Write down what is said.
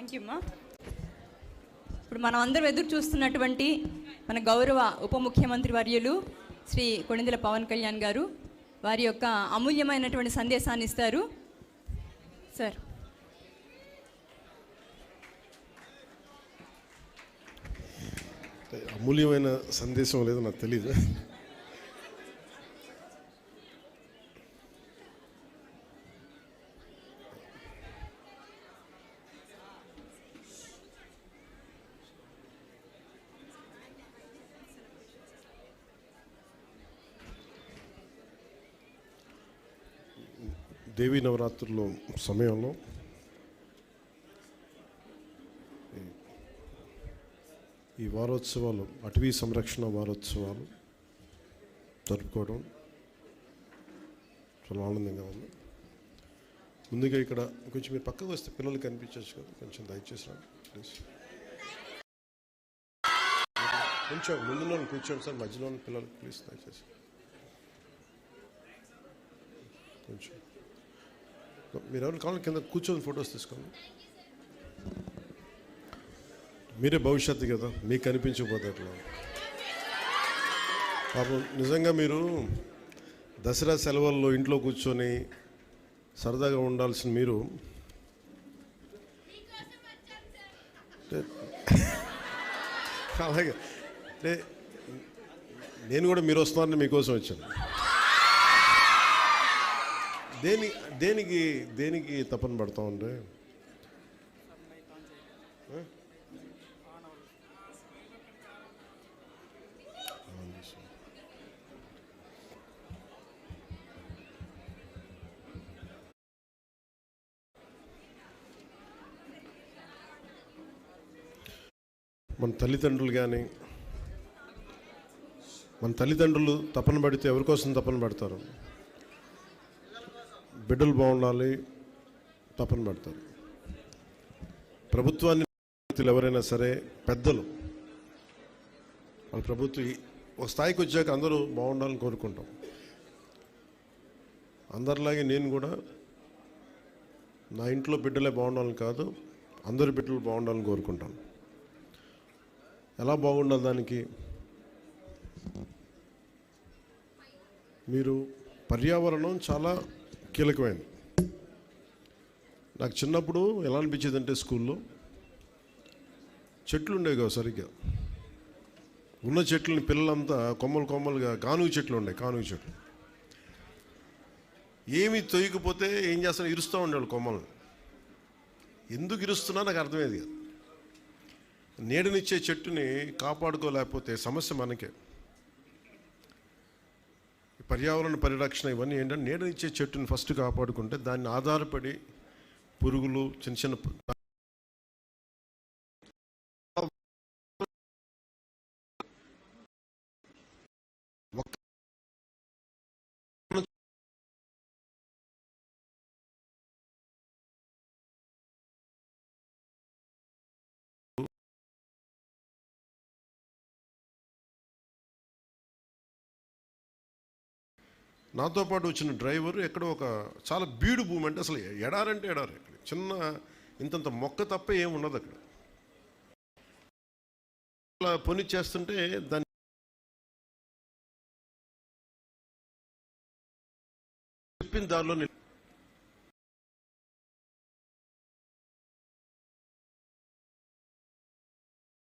Thank you అమ్మా. ఇప్పుడు మనం అందరం ఎదురు చూస్తున్నటువంటి మన గౌరవ ఉప ముఖ్యమంత్రి వర్యులు శ్రీ కొణిదెల పవన్ కళ్యాణ్ గారు వారి యొక్క అమూల్యమైనటువంటి సందేశాన్ని ఇస్తారు. సార్. అమూల్యమైన సందేశం లేదో నాకు తెలీదు. దేవీ నవరాత్రుల సమయంలో ఈ వారోత్సవాలు, అటవీ సంరక్షణ వారోత్సవాలు జరుపుకోవడం చాలా ఆనందంగా ఉంది. ముందుగా ఇక్కడ కొంచెం మీరు పక్కకు వస్తే పిల్లలు కనిపించవచ్చు కదా, కొంచెం దయచేసి రండి ప్లీజ్. కొంచెం ముందులో కూర్చోండి సార్, మధ్యలో పిల్లలు ప్లీజ్ దయచేసి కొంచెం. మీరు ఎవరు కావాలి కింద కూర్చొని ఫొటోస్ తీసుకోండి. మీరే భవిష్యత్తు కదా, మీకు కనిపించకపోతే అట్లా. పాపం నిజంగా మీరు దసరా సెలవుల్లో ఇంట్లో కూర్చొని సరదాగా ఉండాల్సిన మీరు అలాగే అంటే నేను కూడా మీరు వస్తున్నారని మీకోసం వచ్చాను. దేనికి తపన పడతా ఉండే మన తల్లిదండ్రులు తపన పడితే ఎవరి కోసం తపన పడతారు? బిడ్డలు బాగుండాలి తపన పడతారు. ప్రభుత్వాన్ని ఎవరైనా సరే పెద్దలు వాళ్ళ ప్రభుత్వం ఒక స్థాయికి వచ్చాక అందరూ బాగుండాలని కోరుకుంటాం. అందరిలాగే నేను కూడా నా ఇంట్లో బిడ్డలే బాగుండాలని కాదు, అందరి బిడ్డలు బాగుండాలని కోరుకుంటాను. ఎలా బాగుండాలి దానికి? మీరు పర్యావరణం చాలా కీలకమైనది. నాకు చిన్నప్పుడు ఎలా అనిపించేది అంటే స్కూల్లో చెట్లు ఉండేవి కావు సరిగ్గా. ఉన్న చెట్లని పిల్లలంతా కొమ్మలుగా కానుగ చెట్లు ఉండే, కానుగ చెట్లు ఏమి తొయ్యకపోతే ఏం చేస్తాను, ఇరుస్తూ ఉండేవాళ్ళు కొమ్మలను. ఎందుకు ఇరుస్తున్నా నాకు అర్థమయ్యేది కాదు. నీడనిచ్చే చెట్టుని కాపాడుకోలేకపోతే సమస్య మనకే. పర్యావరణ పరిరక్షణ ఇవన్నీ ఏంటంటే నీడనిచ్చే చెట్టుని ఫస్ట్ కాపాడుకుంటే దాన్ని ఆధారపడి పురుగులు చిన్న చిన్న నాతో పాటు వచ్చిన డ్రైవర్ ఎక్కడో ఒక చాలా బీడు భూమి, అంటే అసలు ఎడారంటే ఎడారి, అక్కడ చిన్న ఇంతంత మొక్క తప్ప ఏమి ఉండదు అక్కడ. అలా పని చేస్తుంటే దాన్ని చెప్పిన దారిలో